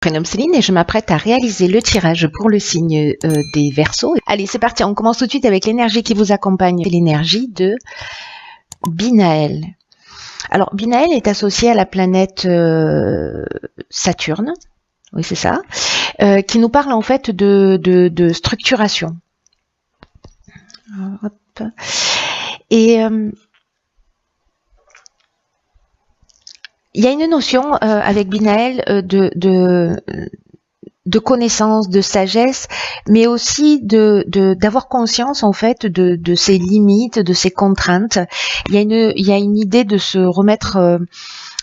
Prénom Céline et je m'apprête à réaliser le tirage pour le signe des Verseaux. Allez, c'est parti, on commence tout de suite avec l'énergie qui vous accompagne, l'énergie de Binaël. Alors, Binaël est associé à la planète Saturne, oui c'est ça, qui nous parle en fait de structuration. Hop. Et il y a une notion avec Binaël de connaissance, de sagesse, mais aussi d'avoir conscience en fait de ses limites, de ses contraintes. Il y a une idée de se remettre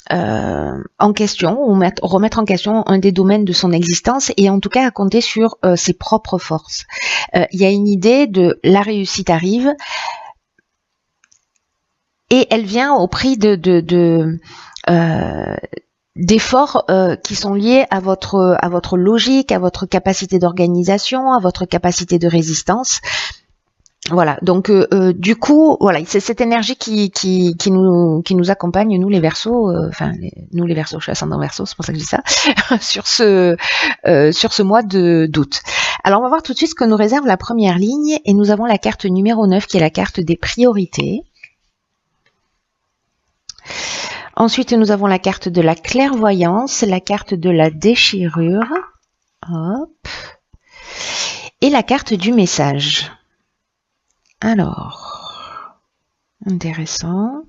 en question, ou remettre en question un des domaines de son existence, et en tout cas à compter sur ses propres forces. Il y a une idée de la réussite arrive, et elle vient au prix d'efforts qui sont liés à votre logique, à votre capacité d'organisation, à votre capacité de résistance. Voilà, donc du coup, voilà, c'est cette énergie qui nous accompagne, nous les Verseaux, nous les Verseaux, je suis ascendant Verseau, c'est pour ça que je dis ça, sur ce mois d'août. Alors on va voir tout de suite ce que nous réserve la première ligne, et nous avons la carte numéro 9 qui est la carte des priorités. Ensuite, nous avons la carte de la clairvoyance, la carte de la déchirure, hop, et la carte du message. Alors, intéressant.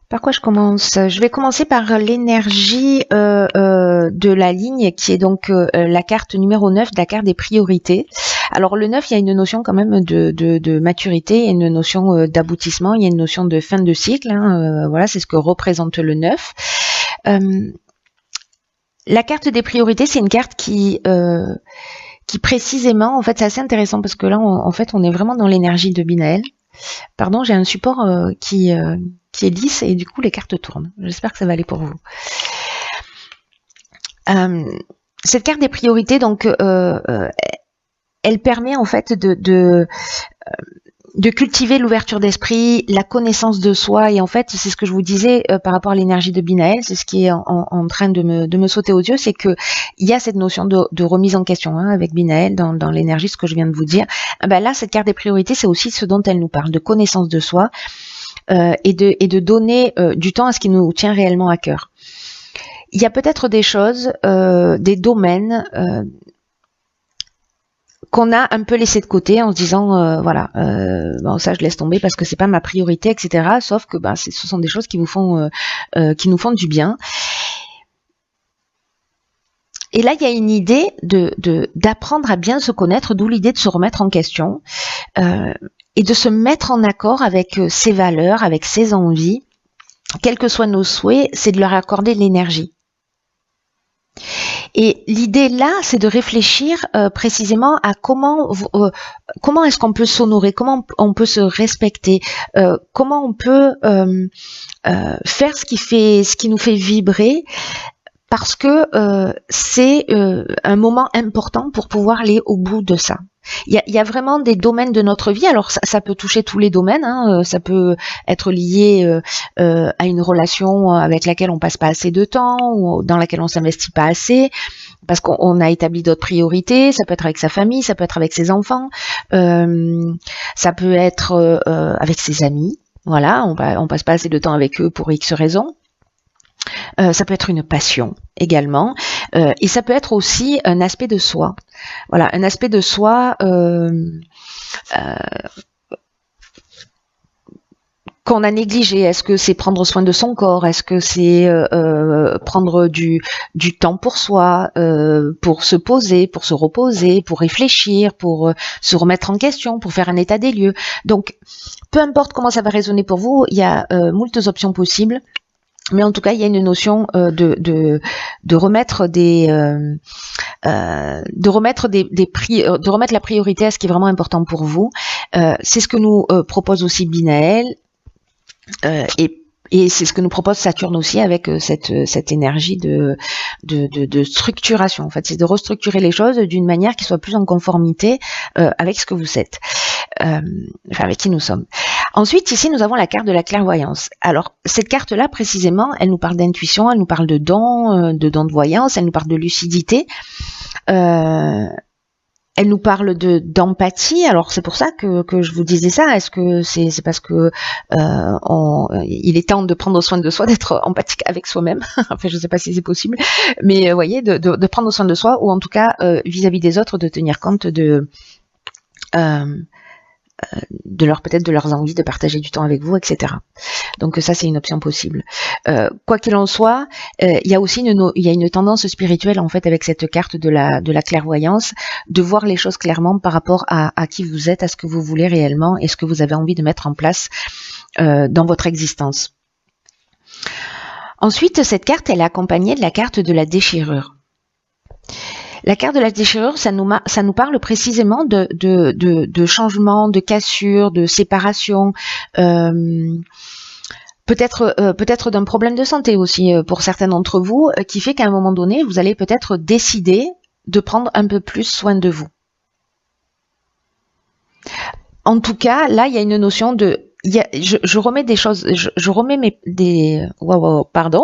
Par quoi je commence? Je vais commencer par l'énergie de la ligne qui est donc la carte numéro 9, la carte des priorités. Alors le 9, il y a une notion quand même de maturité, il y a une notion d'aboutissement, il y a une notion de fin de cycle. Voilà, c'est ce que représente le 9. La carte des priorités, c'est une carte qui précisément, en fait, c'est assez intéressant parce que là, en fait, on est vraiment dans l'énergie de Binaël. Pardon, j'ai un support qui est lisse et du coup, les cartes tournent. J'espère que ça va aller pour vous. Cette carte des priorités, donc, elle permet en fait de cultiver l'ouverture d'esprit, la connaissance de soi, et en fait c'est ce que je vous disais par rapport à l'énergie de Binaël, c'est ce qui est en train de me sauter aux yeux, c'est que il y a cette notion de remise en question avec Binaël dans l'énergie, ce que je viens de vous dire. Là, cette carte des priorités, c'est aussi ce dont elle nous parle, de connaissance de soi et de donner du temps à ce qui nous tient réellement à cœur. Il y a peut-être des choses, des domaines qu'on a un peu laissé de côté en se disant voilà, bon, ça je laisse tomber parce que c'est pas ma priorité, etc. Sauf que ce sont des choses qui nous font du bien. Et là, il y a une idée d'apprendre à bien se connaître, d'où l'idée de se remettre en question et de se mettre en accord avec ses valeurs, avec ses envies, quels que soient nos souhaits, c'est de leur accorder de l'énergie. Et l'idée là, c'est de réfléchir précisément à comment est-ce qu'on peut s'honorer, comment on peut se respecter, comment on peut faire ce qui nous fait vibrer, parce que c'est un moment important pour pouvoir aller au bout de ça. Il y a vraiment des domaines de notre vie, alors ça peut toucher tous les domaines, ça peut être lié à une relation avec laquelle on passe pas assez de temps, ou dans laquelle on s'investit pas assez, parce qu'on a établi d'autres priorités, ça peut être avec sa famille, ça peut être avec ses enfants, ça peut être avec ses amis, voilà, on passe pas assez de temps avec eux pour X raisons. Ça peut être une passion également, et ça peut être aussi un aspect de soi. Voilà, un aspect de soi qu'on a négligé. Est-ce que c'est prendre soin de son corps? Est-ce que c'est prendre du temps pour soi, pour se poser, pour se reposer, pour réfléchir, pour se remettre en question, pour faire un état des lieux? Donc, peu importe comment ça va résonner pour vous, il y a moultes options possibles. Mais en tout cas, il y a une notion de remettre de remettre la priorité à ce qui est vraiment important pour vous. C'est ce que nous propose aussi Binaël, et c'est ce que nous propose Saturne aussi avec cette énergie de structuration. En fait, c'est de restructurer les choses d'une manière qui soit plus en conformité avec ce que vous êtes, avec qui nous sommes. Ensuite, ici, nous avons la carte de la clairvoyance. Alors, cette carte-là, précisément, elle nous parle d'intuition, elle nous parle de dons de voyance, elle nous parle de lucidité. Elle nous parle d'empathie. Alors c'est pour ça que je vous disais ça. Est-ce que c'est parce que il est temps de prendre soin de soi, d'être empathique avec soi-même. Enfin, je ne sais pas si c'est possible, mais vous voyez, de prendre soin de soi, ou en tout cas vis-à-vis des autres, de tenir compte peut-être de leurs envies, de partager du temps avec vous, etc. Donc ça, c'est une option possible. Quoi qu'il en soit, il y a aussi une tendance spirituelle en fait avec cette carte de la clairvoyance, de voir les choses clairement par rapport à qui vous êtes, à ce que vous voulez réellement et ce que vous avez envie de mettre en place dans votre existence. Ensuite, cette carte, elle est accompagnée de la carte de la déchirure. La carte de la déchirure, ça nous parle précisément de changement, de cassure, de séparation, peut-être d'un problème de santé aussi pour certains d'entre vous, qui fait qu'à un moment donné, vous allez peut-être décider de prendre un peu plus soin de vous. En tout cas, là, il y a une notion de... je remets des choses, je remets pardon,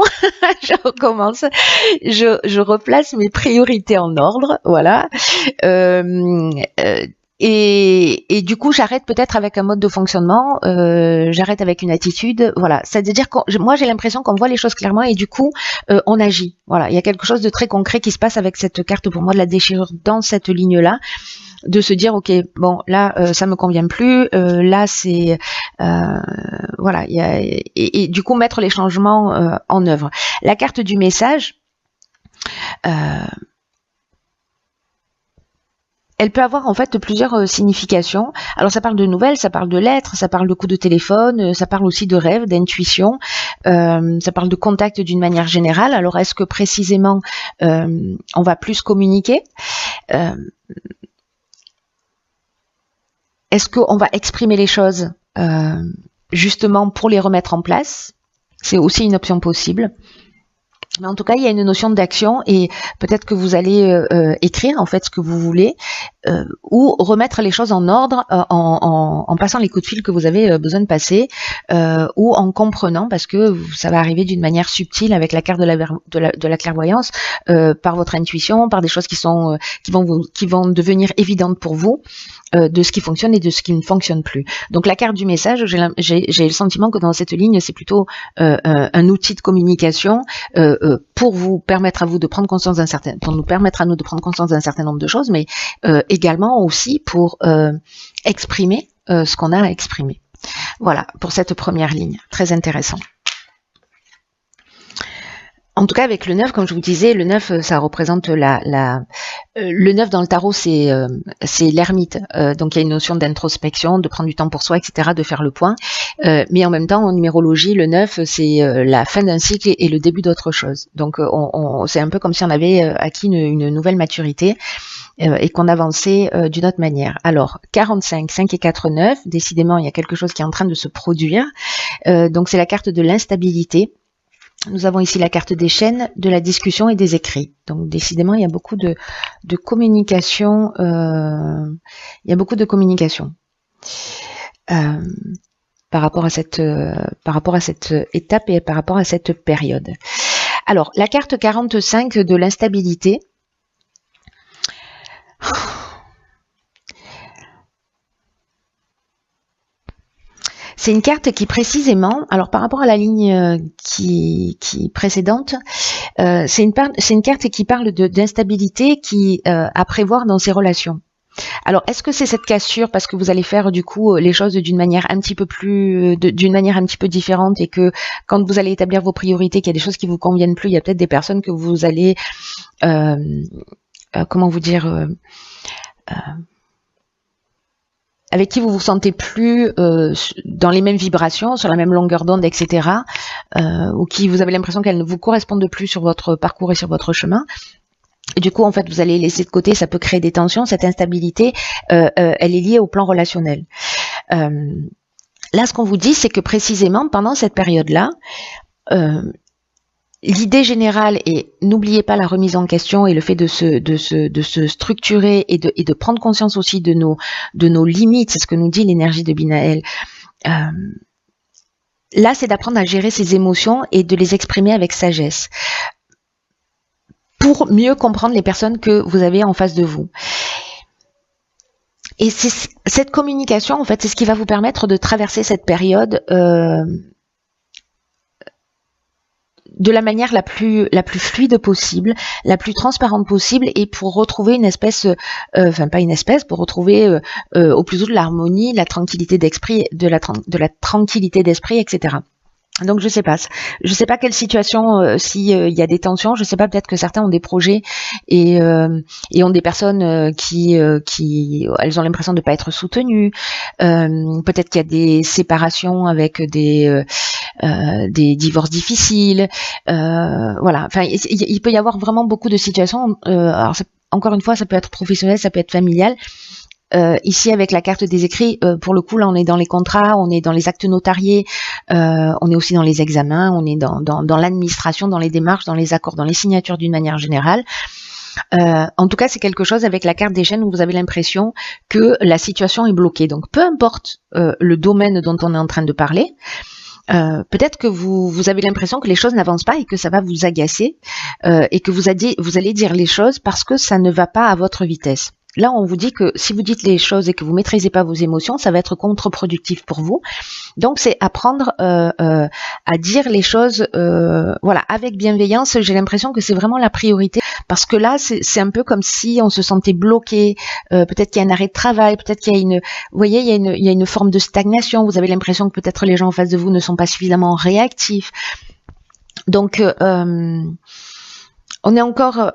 je recommence, je replace mes priorités en ordre, voilà, et du coup j'arrête peut-être avec un mode de fonctionnement, j'arrête avec une attitude, voilà, c'est-à-dire que moi j'ai l'impression qu'on voit les choses clairement et du coup on agit, voilà, il y a quelque chose de très concret qui se passe avec cette carte pour moi de la déchirure dans cette ligne-là, de se dire ok, bon là ça me convient plus, là c'est voilà, et du coup mettre les changements en œuvre. La carte du message, elle peut avoir en fait plusieurs significations. Alors ça parle de nouvelles, ça parle de lettres, ça parle de coups de téléphone, ça parle aussi de rêves, d'intuition, ça parle de contact d'une manière générale. Alors est-ce que précisément on va plus communiquer, est-ce qu'on va exprimer les choses justement pour les remettre en place? C'est aussi une option possible. Mais en tout cas, il y a une notion d'action et peut-être que vous allez écrire en fait ce que vous voulez ou remettre les choses en ordre en passant les coups de fil que vous avez besoin de passer ou en comprenant, parce que ça va arriver d'une manière subtile avec la carte de la clairvoyance, par votre intuition, par des choses qui vont devenir évidentes pour vous, de ce qui fonctionne et de ce qui ne fonctionne plus. Donc la carte du message, j'ai le sentiment que dans cette ligne, c'est plutôt un outil de communication pour vous permettre à vous de prendre conscience pour nous permettre à nous de prendre conscience d'un certain nombre de choses, mais également aussi pour exprimer ce qu'on a à exprimer. Voilà pour cette première ligne, très intéressant. En tout cas, avec le 9, comme je vous disais, le 9, ça représente le 9 dans le tarot, c'est l'ermite. Donc, il y a une notion d'introspection, de prendre du temps pour soi, etc., de faire le point. Mais en même temps, en numérologie, le 9, c'est la fin d'un cycle et le début d'autre chose. Donc, c'est un peu comme si on avait acquis une nouvelle maturité et qu'on avançait d'une autre manière. Alors, 45, 5 et 4, 9, décidément, il y a quelque chose qui est en train de se produire. Donc, c'est la carte de l'instabilité. Nous avons ici la carte des chaînes, de la discussion et des écrits. Donc décidément, il y a beaucoup de communication. Il y a beaucoup de communication par rapport à cette étape et par rapport à cette période. Alors, la carte 45 de l'instabilité. C'est une carte qui précisément, alors par rapport à la ligne qui précédente, c'est une carte qui parle d'instabilité à prévoir dans ses relations. Alors, est-ce que c'est cette cassure parce que vous allez faire du coup les choses d'une manière un petit peu différente et que quand vous allez établir vos priorités, qu'il y a des choses qui vous conviennent plus, il y a peut-être des personnes que vous allez, comment vous dire, avec qui vous vous sentez plus dans les mêmes vibrations, sur la même longueur d'onde, etc., ou qui vous avez l'impression qu'elles ne vous correspondent plus sur votre parcours et sur votre chemin. Et du coup, en fait, vous allez laisser de côté, ça peut créer des tensions. Cette instabilité, elle est liée au plan relationnel. Là, ce qu'on vous dit, c'est que précisément, pendant cette période-là, l'idée générale est, n'oubliez pas la remise en question et le fait de se structurer et de prendre conscience aussi de nos limites, c'est ce que nous dit l'énergie de Binaël, là, c'est d'apprendre à gérer ses émotions et de les exprimer avec sagesse pour mieux comprendre les personnes que vous avez en face de vous. Et cette communication, en fait, c'est ce qui va vous permettre de traverser cette période de la manière la plus fluide possible, la plus transparente possible, et pour retrouver une espèce, pour retrouver au plus haut de l'harmonie, la tranquillité d'esprit, de la tranquillité d'esprit, etc. Donc je sais pas quelle situation, si il y a des tensions, je sais pas, peut-être que certains ont des projets et ont des personnes qui elles ont l'impression de pas être soutenues. Peut-être qu'il y a des séparations avec des divorces difficiles. Voilà. Enfin, il peut y avoir vraiment beaucoup de situations. Alors encore une fois, ça peut être professionnel, ça peut être familial. Ici, avec la carte des écrits, pour le coup, là, on est dans les contrats, on est dans les actes notariés, on est aussi dans les examens, on est dans l'administration, dans les démarches, dans les accords, dans les signatures d'une manière générale. En tout cas, c'est quelque chose avec la carte des chaînes où vous avez l'impression que la situation est bloquée. Donc, peu importe le domaine dont on est en train de parler, peut-être que vous avez l'impression que les choses n'avancent pas et que ça va vous agacer et que vous allez dire les choses parce que ça ne va pas à votre vitesse. Là, on vous dit que si vous dites les choses et que vous maîtrisez pas vos émotions, ça va être contre-productif pour vous. Donc, c'est apprendre à dire les choses, voilà, avec bienveillance. J'ai l'impression que c'est vraiment la priorité parce que là, c'est un peu comme si on se sentait bloqué. Peut-être qu'il y a un arrêt de travail, peut-être qu'il y a vous voyez, il y a une forme de stagnation. Vous avez l'impression que peut-être les gens en face de vous ne sont pas suffisamment réactifs. Donc on est encore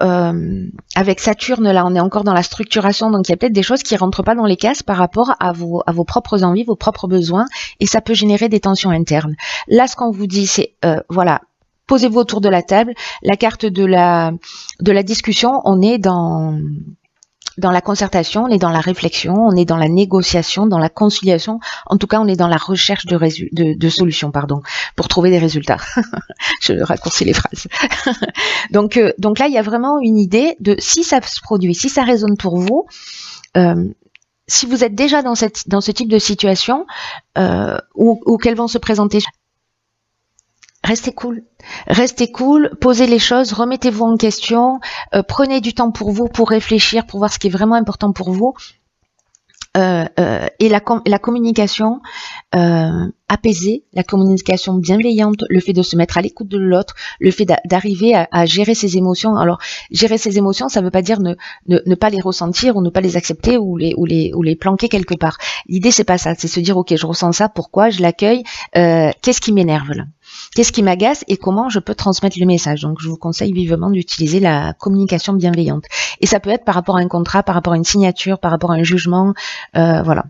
avec Saturne là, on est encore dans la structuration, donc il y a peut-être des choses qui rentrent pas dans les cases par rapport à vos propres envies, vos propres besoins, et ça peut générer des tensions internes. Là, ce qu'on vous dit, c'est voilà, posez-vous autour de la table. La carte de la discussion, on est dans la concertation, on est dans la réflexion, on est dans la négociation, dans la conciliation. En tout cas, on est dans la recherche de solutions, pour trouver des résultats. Je raccourcis les phrases. Donc là, il y a vraiment une idée de si ça se produit, si ça résonne pour vous. Si vous êtes déjà dans ce type de situation où qu'elles vont se présenter, restez cool, posez les choses, remettez-vous en question, prenez du temps pour vous, pour réfléchir, pour voir ce qui est vraiment important pour vous. Et la communication apaisée, la communication bienveillante, le fait de se mettre à l'écoute de l'autre, le fait d'arriver à gérer ses émotions. Alors, gérer ses émotions, ça ne veut pas dire ne pas les ressentir ou ne pas les accepter ou les planquer quelque part. L'idée, c'est pas ça, c'est se dire, ok, je ressens ça, pourquoi, je l'accueille, qu'est-ce qui m'énerve là ? Qu'est-ce qui m'agace et comment je peux transmettre le message. Donc, je vous conseille vivement d'utiliser la communication bienveillante. Et ça peut être par rapport à un contrat, par rapport à une signature, par rapport à un jugement, voilà.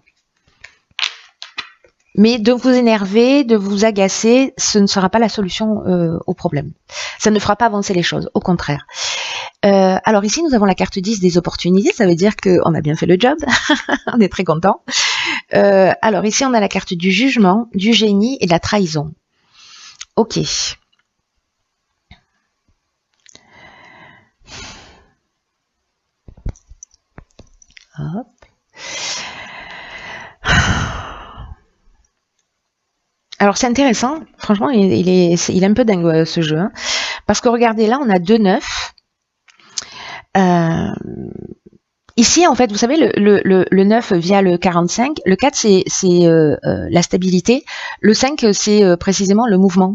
Mais de vous énerver, de vous agacer, ce ne sera pas la solution au problème. Ça ne fera pas avancer les choses, au contraire. Alors ici, nous avons la carte 10 des opportunités, ça veut dire qu'on a bien fait le job, on est très content. Alors ici, on a la carte du jugement, du génie et de la trahison. Ok. Hop. Alors c'est intéressant, franchement, il est un peu dingue ce jeu, hein, parce que regardez là, on a 2 9. Ici, en fait, vous savez, le 9 via le 45, le 4, c'est la stabilité, le 5, c'est précisément le mouvement.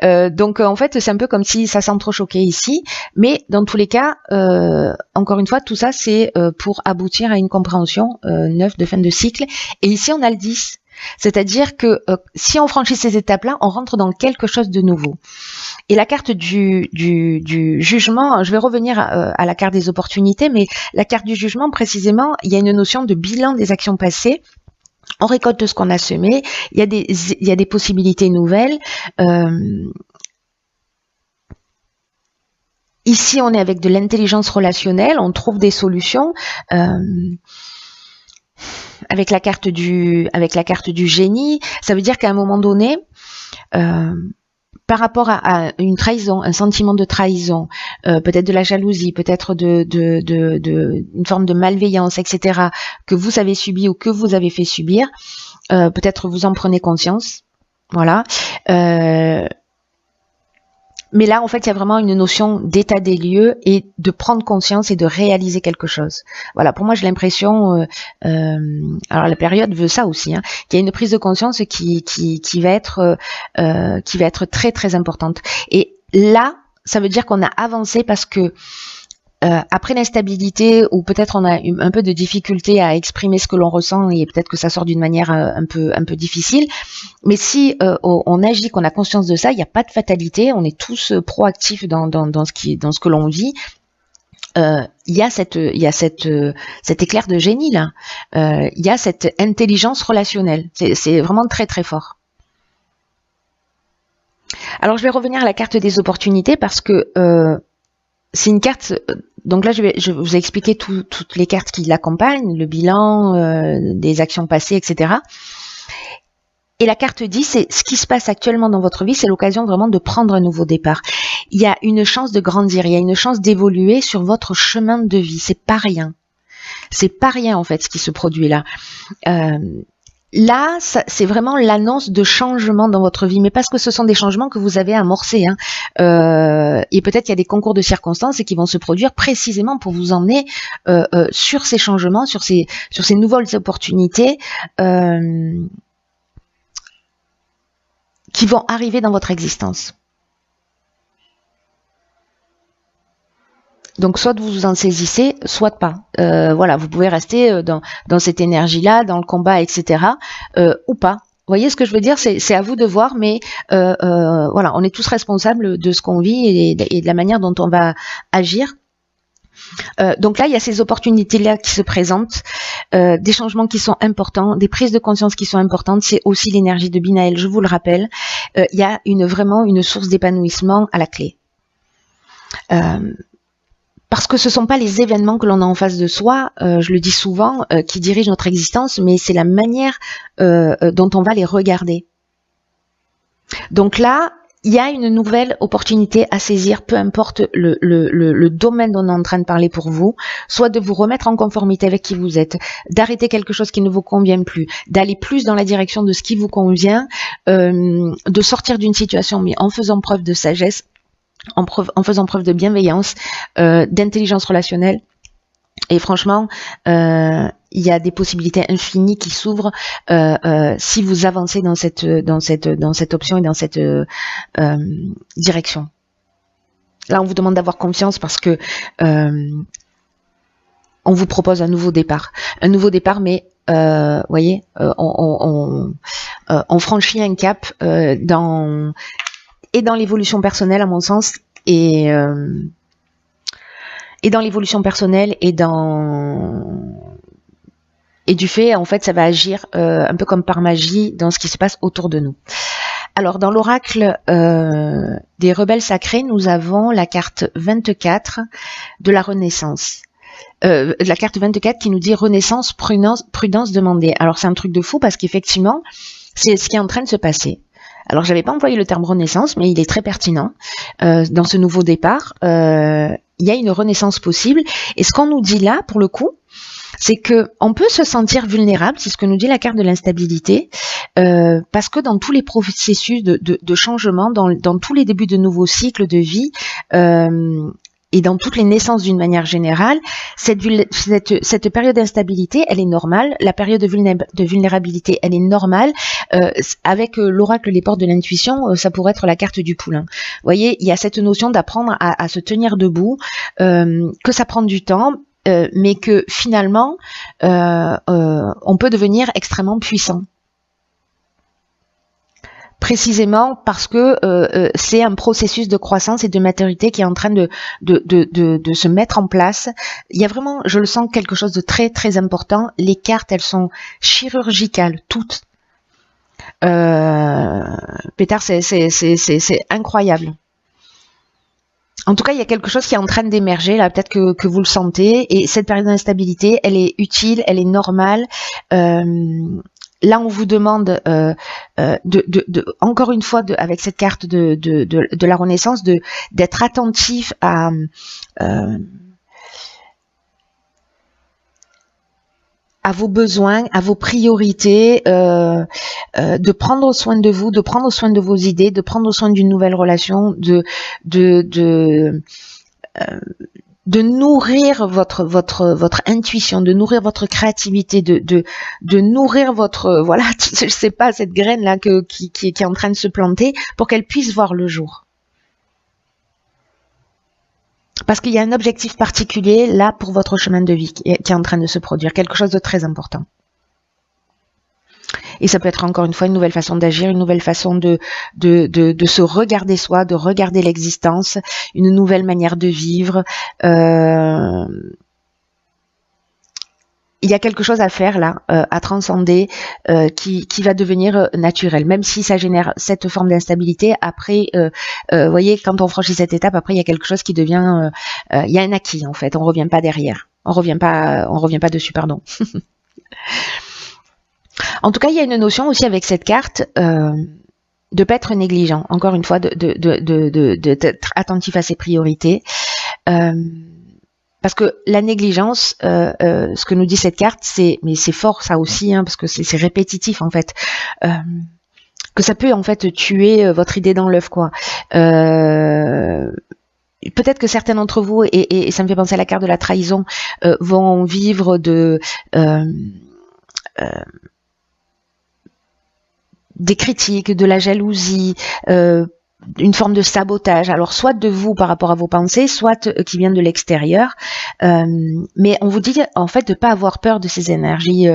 Donc, en fait, c'est un peu comme si ça s'entrechoquait ici, mais dans tous les cas, encore une fois, tout ça, c'est pour aboutir à une compréhension 9 de fin de cycle. Et ici, on a le 10. C'est-à-dire que si on franchit ces étapes-là, on rentre dans quelque chose de nouveau. Et la carte du jugement, je vais revenir à la carte des opportunités, mais la carte du jugement, précisément, il y a une notion de bilan des actions passées. On récolte ce qu'on a semé, il y a des possibilités nouvelles. Ici, on est avec de l'intelligence relationnelle, on trouve des solutions. Avec la carte du génie, ça veut dire qu'à un moment donné, par rapport à une trahison, un sentiment de trahison, peut-être de la jalousie, peut-être une forme de malveillance, etc., que vous avez subi ou que vous avez fait subir, peut-être vous en prenez conscience, voilà. Mais là, en fait, il y a vraiment une notion d'état des lieux et de prendre conscience et de réaliser quelque chose. Voilà, pour moi, j'ai l'impression, alors la période veut ça aussi, hein, qu'il y a une prise de conscience qui va être très très importante. Et là, ça veut dire qu'on a avancé parce que après l'instabilité, ou peut-être on a un peu de difficulté à exprimer ce que l'on ressent, et peut-être que ça sort d'une manière un peu difficile, mais si on agit, qu'on a conscience de ça, il n'y a pas de fatalité, on est tous proactifs dans ce que l'on vit. Il y a cet éclair de génie là, il y a cette intelligence relationnelle, c'est vraiment très très fort. Alors je vais revenir à la carte des opportunités parce que c'est une carte, donc là je vous ai expliqué toutes les cartes qui l'accompagnent, le bilan, des actions passées, etc. Et la carte 10, c'est ce qui se passe actuellement dans votre vie, c'est l'occasion vraiment de prendre un nouveau départ. Il y a une chance de grandir, il y a une chance d'évoluer sur votre chemin de vie, c'est pas rien. C'est pas rien en fait ce qui se produit là. Là, c'est vraiment l'annonce de changements dans votre vie, mais parce que ce sont des changements que vous avez amorcés. Hein. Et peut-être qu'il y a des concours de circonstances qui vont se produire précisément pour vous emmener sur ces changements, sur ces nouvelles opportunités qui vont arriver dans votre existence. Donc soit vous vous en saisissez, soit pas. Voilà, vous pouvez rester dans cette énergie-là, dans le combat, etc. Ou pas. Vous voyez ce que je veux dire? C'est à vous de voir, mais voilà, on est tous responsables de ce qu'on vit et de la manière dont on va agir. Donc là, il y a ces opportunités-là qui se présentent, des changements qui sont importants, des prises de conscience qui sont importantes. C'est aussi l'énergie de Binaël, je vous le rappelle. Il y a vraiment une source d'épanouissement à la clé. Parce que ce ne sont pas les événements que l'on a en face de soi, je le dis souvent, qui dirigent notre existence, mais c'est la manière dont on va les regarder. Donc là, il y a une nouvelle opportunité à saisir, peu importe le domaine dont on est en train de parler pour vous, soit de vous remettre en conformité avec qui vous êtes, d'arrêter quelque chose qui ne vous convient plus, d'aller plus dans la direction de ce qui vous convient, de sortir d'une situation, mais en faisant preuve de sagesse, en faisant preuve de bienveillance, d'intelligence relationnelle. Et franchement, il y a des possibilités infinies qui s'ouvrent si vous avancez dans cette option et dans cette direction. Là, on vous demande d'avoir confiance parce que on vous propose un nouveau départ, mais voyez, on franchit un cap dans l'évolution personnelle, à mon sens, et dans l'évolution personnelle et du fait, en fait, ça va agir un peu comme par magie dans ce qui se passe autour de nous. Alors, dans l'oracle des rebelles sacrés, nous avons la carte 24 de la Renaissance. La carte 24 qui nous dit Renaissance, prudence demandée. Alors, c'est un truc de fou parce qu'effectivement, c'est ce qui est en train de se passer. Alors, j'avais pas employé le terme renaissance, mais il est très pertinent dans ce nouveau départ. Il y a une renaissance possible. Et ce qu'on nous dit là, pour le coup, c'est que on peut se sentir vulnérable, c'est ce que nous dit la carte de l'instabilité, parce que dans tous les processus de changement, dans tous les débuts de nouveaux cycles de vie, et dans toutes les naissances d'une manière générale, cette période d'instabilité, elle est normale. La période de vulnérabilité, elle est normale. Avec l'oracle Les Portes de l'Intuition, ça pourrait être la carte du poulain. Vous voyez, il y a cette notion d'apprendre à se tenir debout, que ça prend du temps, mais que finalement, on peut devenir extrêmement puissant. Précisément parce que c'est un processus de croissance et de maturité qui est en train de se mettre en place. Il y a vraiment, je le sens, quelque chose de très très important. Les cartes, elles sont chirurgicales, toutes. Pétard, c'est incroyable. En tout cas, il y a quelque chose qui est en train d'émerger, là, peut-être que vous le sentez. Et cette période d'instabilité, elle est utile, elle est normale. là, on vous demande encore une fois, avec cette carte de la Renaissance, d'être attentif à vos besoins, à vos priorités, de prendre soin de vous, de prendre soin de vos idées, de prendre soin d'une nouvelle relation, de nourrir votre intuition, de nourrir votre créativité, de nourrir votre, voilà, je sais pas, cette graine là qui est en train de se planter pour qu'elle puisse voir le jour. Parce qu'il y a un objectif particulier là pour votre chemin de vie qui est en train de se produire, quelque chose de très important. Et ça peut être encore une fois une nouvelle façon d'agir, une nouvelle façon de se regarder soi, de regarder l'existence, une nouvelle manière de vivre. Il y a quelque chose à faire là, à transcender, qui va devenir naturel, même si ça génère cette forme d'instabilité. Après, vous voyez, quand on franchit cette étape, après il y a quelque chose qui devient, il y a un acquis en fait. On revient pas derrière, on revient pas dessus, pardon. En tout cas, il y a une notion aussi avec cette carte de pas être négligent. Encore une fois, d'être attentif à ses priorités. Parce que la négligence, ce que nous dit cette carte, mais c'est fort ça aussi, hein, parce que c'est répétitif en fait, que ça peut en fait tuer votre idée dans l'œuf, quoi. Peut-être que certains d'entre vous, et ça me fait penser à la carte de la trahison, vont vivre des critiques, de la jalousie, une forme de sabotage, alors soit de vous par rapport à vos pensées, soit qui vient de l'extérieur, mais on vous dit en fait de pas avoir peur de ces énergies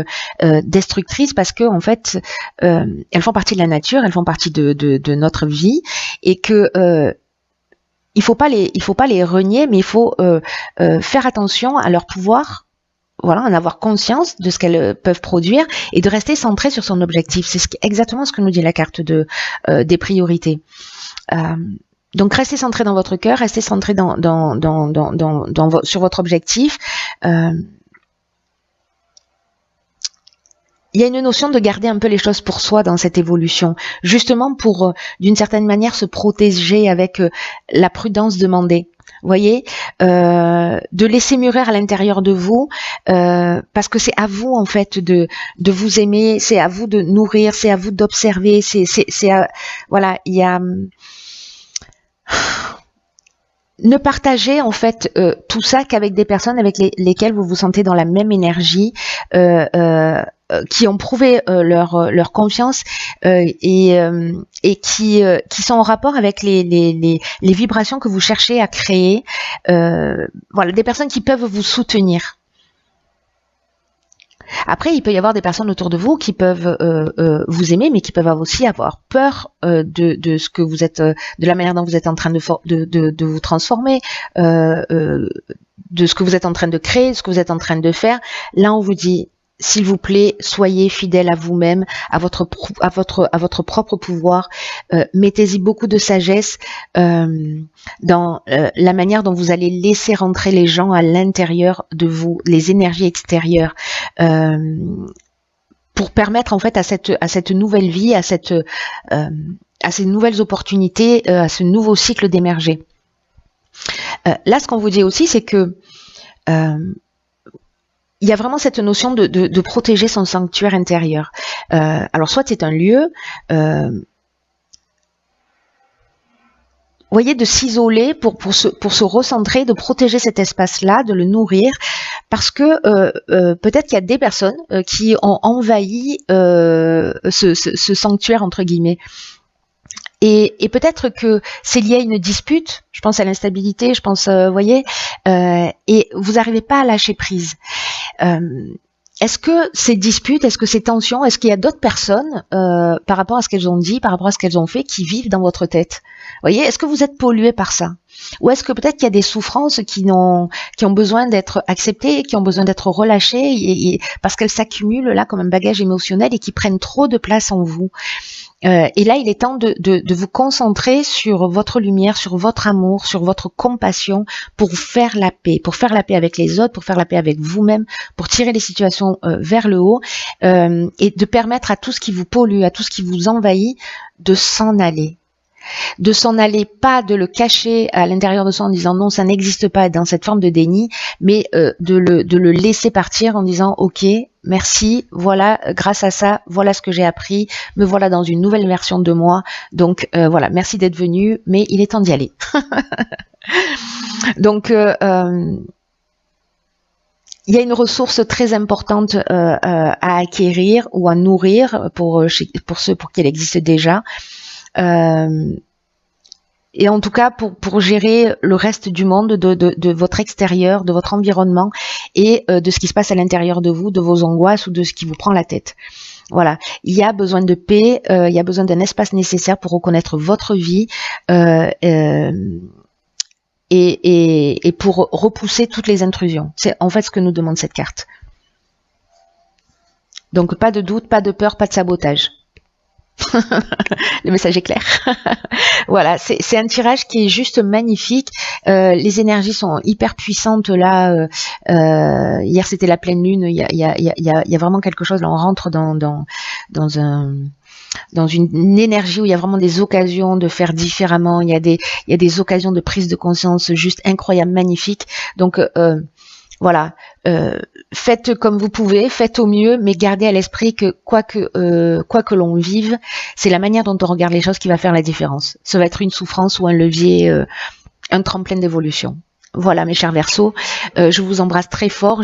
destructrices, parce que en fait elles font partie de la nature, elles font partie de notre vie, et que il faut pas les renier, mais il faut faire attention à leur pouvoir. Voilà, en avoir conscience de ce qu'elles peuvent produire et de rester centré sur son objectif. C'est exactement ce que nous dit la carte des priorités. Donc restez centré dans votre cœur, restez centré sur votre objectif. Il y a une notion de garder un peu les choses pour soi dans cette évolution, justement pour, d'une certaine manière, se protéger avec la prudence demandée. Vous voyez, de laisser mûrir à l'intérieur de vous, parce que c'est à vous en fait de vous aimer, c'est à vous de nourrir, c'est à vous d'observer, voilà, il y a ne partagez en fait tout ça qu'avec des personnes avec lesquelles vous vous sentez dans la même énergie, qui ont prouvé leur confiance et qui sont en rapport avec les vibrations que vous cherchez à créer. Voilà, des personnes qui peuvent vous soutenir. Après, il peut y avoir des personnes autour de vous qui peuvent vous aimer, mais qui peuvent aussi avoir peur de ce que vous êtes, de la manière dont vous êtes en train de vous transformer, de ce que vous êtes en train de créer, de ce que vous êtes en train de faire. Là, on vous dit, s'il vous plaît, soyez fidèle à vous-même, à votre propre pouvoir. Mettez-y beaucoup de sagesse dans la manière dont vous allez laisser rentrer les gens à l'intérieur de vous, les énergies extérieures, pour permettre en fait à cette nouvelle vie, à ces nouvelles opportunités, à ce nouveau cycle d'émerger. Là, ce qu'on vous dit aussi, c'est que il y a vraiment cette notion de protéger son sanctuaire intérieur. Alors soit c'est un lieu, voyez, de s'isoler pour se recentrer, de protéger cet espace-là, de le nourrir, parce que peut-être qu'il y a des personnes qui ont envahi ce sanctuaire entre guillemets. Et peut-être que c'est lié à une dispute, je pense à l'instabilité, je pense, voyez, et vous n'arrivez pas à lâcher prise. Est-ce que ces disputes, est-ce que ces tensions, est-ce qu'il y a d'autres personnes, par rapport à ce qu'elles ont dit, par rapport à ce qu'elles ont fait, qui vivent dans votre tête? Voyez, est-ce que vous êtes pollué par ça? Ou est-ce que peut-être qu'il y a des souffrances qui ont besoin d'être acceptées, qui ont besoin d'être relâchées, parce qu'elles s'accumulent là comme un bagage émotionnel et qui prennent trop de place en vous? Et là, il est temps de vous concentrer sur votre lumière, sur votre amour, sur votre compassion pour faire la paix avec les autres, pour faire la paix avec vous-même, pour tirer les situations vers le haut et de permettre à tout ce qui vous pollue, à tout ce qui vous envahit, de s'en aller. De s'en aller, pas de le cacher à l'intérieur de soi en disant non, ça n'existe pas dans cette forme de déni, mais de le laisser partir en disant ok, merci, voilà, grâce à ça, voilà ce que j'ai appris, me voilà dans une nouvelle version de moi, donc voilà, merci d'être venu, mais il est temps d'y aller. Donc il y a une ressource très importante à acquérir ou à nourrir pour ceux pour qui elle existe déjà. Et en tout cas pour gérer le reste du monde, de votre extérieur, de votre environnement et de ce qui se passe à l'intérieur de vous, de vos angoisses ou de ce qui vous prend la tête. Voilà, il y a besoin de paix, il y a besoin d'un espace nécessaire pour reconnaître votre vie et pour repousser toutes les intrusions. C'est en fait ce que nous demande cette carte. Donc pas de doute, pas de peur, pas de sabotage. Le message est clair. Voilà, c'est un tirage qui est juste magnifique. Les énergies sont hyper puissantes là. Hier c'était la pleine lune. Il y a vraiment quelque chose. Là, on rentre dans une énergie où il y a vraiment des occasions de faire différemment. Il y a des occasions de prise de conscience juste incroyables, magnifiques. Donc voilà, faites comme vous pouvez, faites au mieux, mais gardez à l'esprit que quoi que l'on vive, c'est la manière dont on regarde les choses qui va faire la différence. Ça va être une souffrance ou un levier, un tremplin d'évolution. Voilà mes chers Verseaux, je vous embrasse très fort.